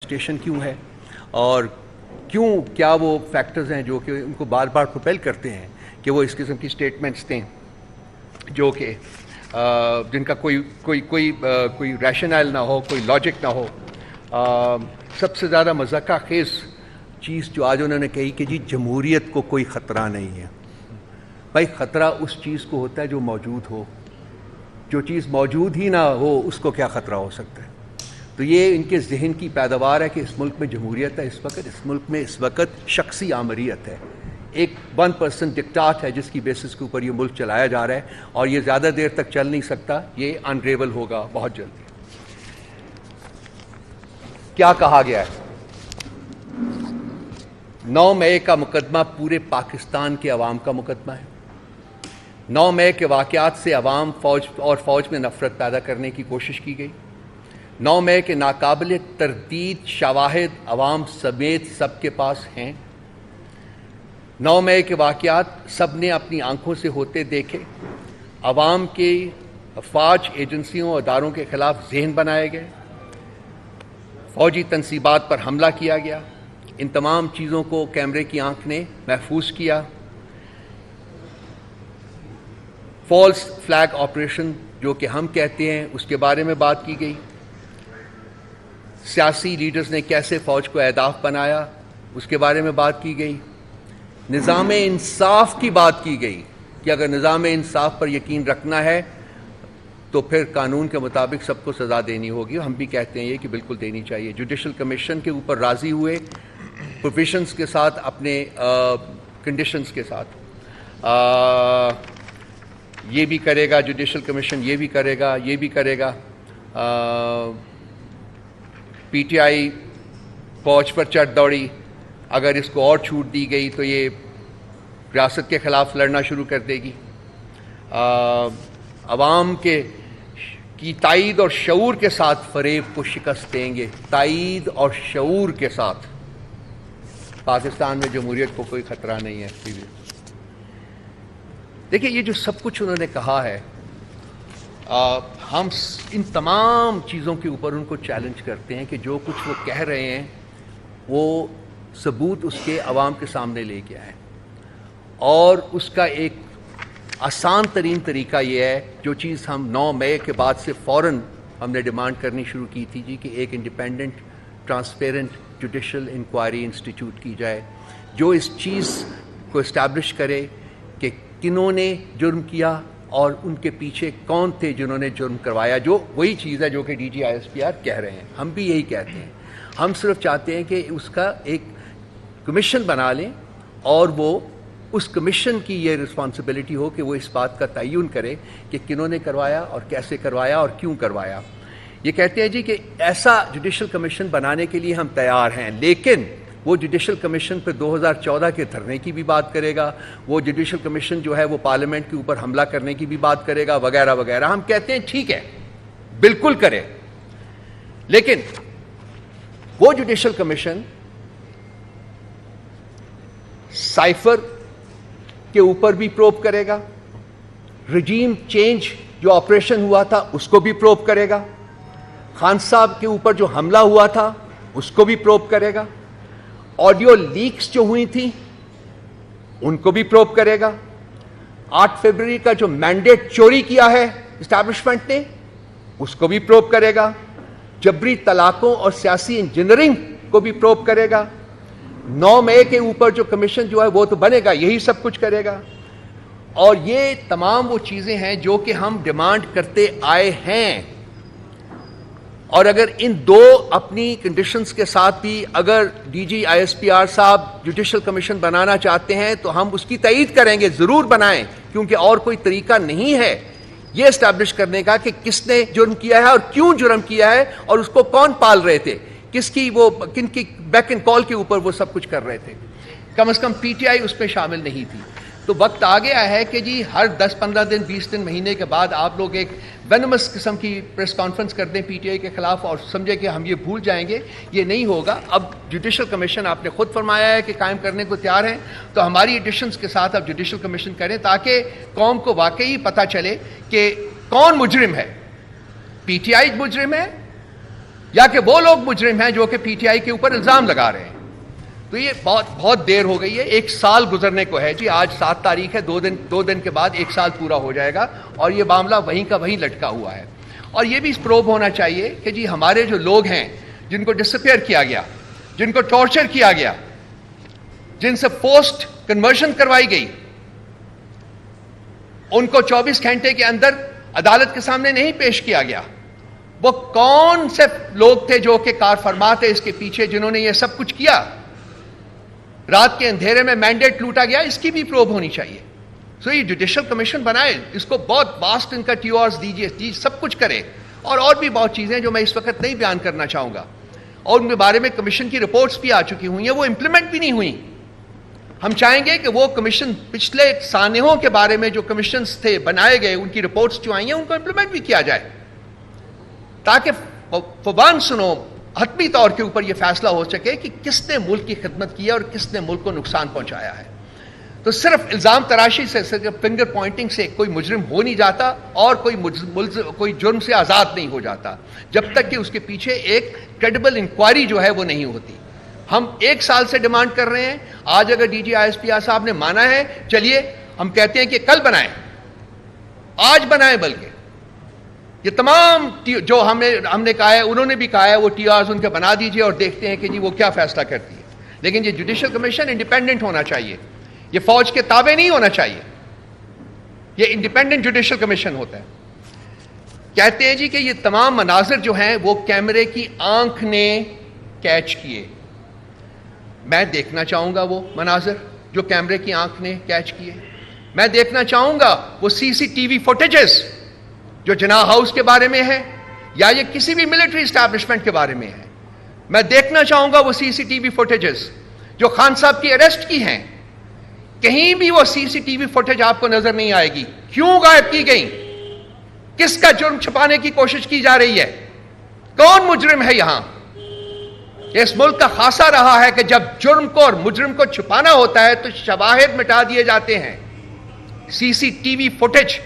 Station کیوں ہے اور کیا وہ فیکٹرز ہیں جو کہ ان کو بار بار پروپیل کرتے ہیں کہ وہ اس قسم کی سٹیٹمنٹس دیں جو کہ جن کا کوئی ریشنل نہ ہو، کوئی لاجک نہ ہو. سب سے زیادہ مذاقہ خیز چیز جو آج انہوں نے کہی کہ جی جمہوریت کو کوئی خطرہ نہیں ہے. بھائی خطرہ اس چیز کو ہوتا ہے جو موجود ہو، جو چیز موجود ہی نہ ہو اس کو کیا خطرہ ہو سکتا ہے؟ تو یہ ان کے ذہن کی پیداوار ہے کہ اس ملک میں جمہوریت ہے. اس ملک میں اس وقت شخصی آمریت ہے، ایک 1% ڈکٹاٹ ہے جس کی بیسس کے اوپر یہ ملک چلایا جا رہا ہے، اور یہ زیادہ دیر تک چل نہیں سکتا، یہ انریول ہوگا بہت جلدی. کیا کہا گیا ہے؟ 9 مئی کا مقدمہ پورے پاکستان کے عوام کا مقدمہ ہے. 9 مئی کے واقعات سے عوام فوج میں نفرت پیدا کرنے کی کوشش کی گئی. 9 مئی کے ناقابل تردید شواہد عوام سمیت سب کے پاس ہیں. 9 مئی کے واقعات سب نے اپنی آنکھوں سے ہوتے دیکھے. عوام کے افواج، ایجنسیوں اور اداروں کے خلاف ذہن بنائے گئے، فوجی تنصیبات پر حملہ کیا گیا. ان تمام چیزوں کو کیمرے کی آنکھ نے محفوظ کیا. فالس فلیگ آپریشن جو کہ ہم کہتے ہیں اس کے بارے میں بات کی گئی. سیاسی لیڈرز نے کیسے فوج کو اہداف بنایا اس کے بارے میں بات کی گئی. نظام انصاف کی بات کی گئی کہ اگر نظام انصاف پر یقین رکھنا ہے تو پھر قانون کے مطابق سب کو سزا دینی ہوگی. ہم بھی کہتے ہیں یہ کہ بالکل دینی چاہیے. جوڈیشل کمیشن کے اوپر راضی ہوئے، پروویژنز کے ساتھ، اپنے کنڈیشنز کے ساتھ. یہ بھی کرے گا جوڈیشل کمیشن، یہ بھی کرے گا، یہ بھی کرے گا. پی ٹی آئی فوج پر چڑھ دوڑی. اگر اس کو اور چھوٹ دی گئی تو یہ ریاست کے خلاف لڑنا شروع کر دے گی. عوام کی تائید اور شعور کے ساتھ فریب کو شکست دیں گے. تائید اور شعور کے ساتھ پاکستان میں جمہوریت کو کوئی خطرہ نہیں ہے. دیکھیں یہ جو سب کچھ انہوں نے کہا ہے، ہم ان تمام چیزوں کے اوپر ان کو چیلنج کرتے ہیں کہ جو کچھ وہ کہہ رہے ہیں وہ ثبوت اس کے عوام کے سامنے لے کے آئیں. اور اس کا ایک آسان ترین طریقہ یہ ہے، جو چیز ہم 9 مئی کے بعد سے فوراً ہم نے ڈیمانڈ کرنی شروع کی تھی جی کہ ایک independent transparent judicial inquiry institute کی جائے جو اس چیز کو اسٹیبلش کرے کہ کنہوں نے جرم کیا اور ان کے پیچھے کون تھے جنہوں نے جرم کروایا. جو وہی چیز ہے جو کہ D G I S P R کہہ رہے ہیں. ہم بھی یہی کہتے ہیں. ہم صرف چاہتے ہیں کہ اس کا ایک کمیشن بنا لیں اور وہ اس کمیشن کی یہ رسپانسبلٹی ہو کہ وہ اس بات کا تعین کرے کہ کنہوں نے کروایا اور کیسے کروایا اور کیوں کروایا. یہ کہتے ہیں جی کہ ایسا جوڈیشل کمیشن بنانے کے لیے ہم تیار ہیں، لیکن وہ جوڈیشل کمیشن پہ 2014 کے دھرنے کی بھی بات کرے گا، وہ جوڈیشل کمیشن جو ہے وہ پارلیمنٹ کے اوپر حملہ کرنے کی بھی بات کرے گا، وغیرہ وغیرہ. ہم کہتے ہیں ٹھیک ہے بالکل کرے، لیکن وہ جوڈیشل کمیشن سائفر کے اوپر بھی پروب کرے گا، رجیم چینج جو آپریشن ہوا تھا اس کو بھی پروب کرے گا، خان صاحب کے اوپر جو حملہ ہوا تھا اس کو بھی پروب کرے گا، آڈیو لیکس جو ہوئی تھیں ان کو بھی پروب کرے گا، 8 فروری کا جو مینڈیٹ چوری کیا ہے اسٹیبلشمنٹ نے اس کو بھی پروب کرے گا، جبری طلاقوں اور سیاسی انجینئرنگ کو بھی پروب کرے گا. 9 مئی کے اوپر جو کمیشن جو ہے وہ تو بنے گا، یہی سب کچھ کرے گا. اور یہ تمام وہ چیزیں ہیں جو کہ ہم ڈیمانڈ کرتے آئے ہیں. اور اگر ان دو اپنی کنڈیشنز کے ساتھ بھی اگر D G I S P R صاحب جوڈیشل کمیشن بنانا چاہتے ہیں تو ہم اس کی تائید کریں گے، ضرور بنائیں، کیونکہ اور کوئی طریقہ نہیں ہے یہ اسٹیبلش کرنے کا کہ کس نے جرم کیا ہے اور کیوں جرم کیا ہے اور اس کو کون پال رہے تھے، کن کی بیک اینڈ کال کے اوپر وہ سب کچھ کر رہے تھے. کم از کم پی ٹی آئی اس میں شامل نہیں تھی. تو وقت آ گیا ہے کہ جی ہر 10-15 دن 20 دن مہینے کے بعد آپ لوگ ایک وینمس قسم کی پریس کانفرنس کر دیں پی ٹی آئی کے خلاف اور سمجھے کہ ہم یہ بھول جائیں گے. یہ نہیں ہوگا. اب جوڈیشل کمیشن آپ نے خود فرمایا ہے کہ قائم کرنے کو تیار ہیں، تو ہماری ایڈیشنز کے ساتھ اب جوڈیشل کمیشن کریں تاکہ قوم کو واقعی پتہ چلے کہ کون مجرم ہے. پی ٹی آئی مجرم ہے، یا کہ وہ لوگ مجرم ہیں جو کہ پی ٹی آئی کے اوپر الزام لگا رہے ہیں. تو یہ بہت دیر ہو گئی ہے. 1 سال گزرنے کو ہے جی. آج 7 تاریخ ہے. 2 دن کے بعد 1 سال پورا ہو جائے گا اور یہ معاملہ وہیں کا وہیں لٹکا ہوا ہے. اور یہ بھی پروب ہونا چاہیے کہ جی ہمارے جو لوگ ہیں جن کو ڈسپیئر کیا گیا, جن کو ٹارچر کیا گیا, جن سے فورسڈ کنورژن کروائی گئی, ان کو 24 گھنٹے کے اندر عدالت کے سامنے نہیں پیش کیا گیا. وہ کون سے لوگ تھے جو کہ کار فرما تھے اس کے پیچھے, جنہوں نے یہ سب کچھ کیا؟ رات کے اندھیرے میں مینڈیٹ لوٹا گیا, اس کی بھی پروب ہونی چاہیے. سو یہ جوڈیشل کمیشن بنائے, اس کو بہت واسٹ ان کا ٹی آرز دیجیے, سب کچھ کرے. اور بھی بہت چیزیں جو میں اس وقت نہیں بیان کرنا چاہوں گا, اور ان کے بارے میں کمیشن کی رپورٹس بھی آ چکی ہوئی ہیں, وہ امپلیمنٹ بھی نہیں ہوئی. ہم چاہیں گے کہ وہ کمیشن پچھلے سانحوں کے بارے میں جو کمیشنز تھے بنائے گئے, ان کی رپورٹس جو آئی ہیں ان کو امپلیمنٹ بھی کیا جائے, تاکہ فوان سنو حتمی طور کے اوپر یہ فیصلہ ہو سکے کہ کس نے ملک کی خدمت کی ہے اور کس نے ملک کو نقصان پہنچایا ہے. تو صرف الزام تراشی سے, صرف فنگر پوائنٹنگ سے کوئی مجرم ہو نہیں جاتا اور کوئی جرم سے آزاد نہیں ہو جاتا, جب تک کہ اس کے پیچھے ایک کریڈیبل انکوائری جو ہے وہ نہیں ہوتی. ہم 1 سال سے ڈیمانڈ کر رہے ہیں. آج اگر ڈی جی ISPR صاحب نے مانا ہے, چلیے ہم کہتے ہیں کہ کل بنائیں, آج بنائیں. بلکہ یہ تمام جو ہم نے کہا ہے, انہوں نے بھی کہا ہے, وہ ٹی آرز ان کے بنا دیجئے اور دیکھتے ہیں کہ جی وہ کیا فیصلہ کرتی ہے. لیکن یہ جوڈیشل کمیشن انڈیپینڈنٹ ہونا چاہیے, یہ فوج کے تابع نہیں ہونا چاہیے. یہ انڈیپینڈنٹ جوڈیشل کمیشن ہوتا ہے. کہتے ہیں جی کہ یہ تمام مناظر جو ہیں وہ کیمرے کی آنکھ نے کیچ کیے. میں دیکھنا چاہوں گا وہ مناظر جو کیمرے کی آنکھ نے کیچ کیے. میں دیکھنا چاہوں گا وہ CCTV فوٹیجز جو جناح ہاؤس کے بارے میں ہے یا یہ کسی بھی ملٹری اسٹیبلشمنٹ کے بارے میں ہے. میں دیکھنا چاہوں گا وہ CCTV فوٹیجز جو خان صاحب کی اریسٹ کی ہیں. کہیں بھی وہ CCTV فوٹیج آپ کو نظر نہیں آئے گی. کیوں غائب کی گئی؟ کس کا جرم چھپانے کی کوشش کی جا رہی ہے؟ کون مجرم ہے یہاں؟ اس ملک کا خاصہ رہا ہے کہ جب جرم کو اور مجرم کو چھپانا ہوتا ہے تو شواہد مٹا دیے جاتے ہیں. CCTV فوٹیج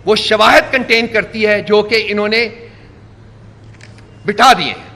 وہ شواہد کنٹین کرتی ہے جو کہ انہوں نے بٹھا دیے ہیں.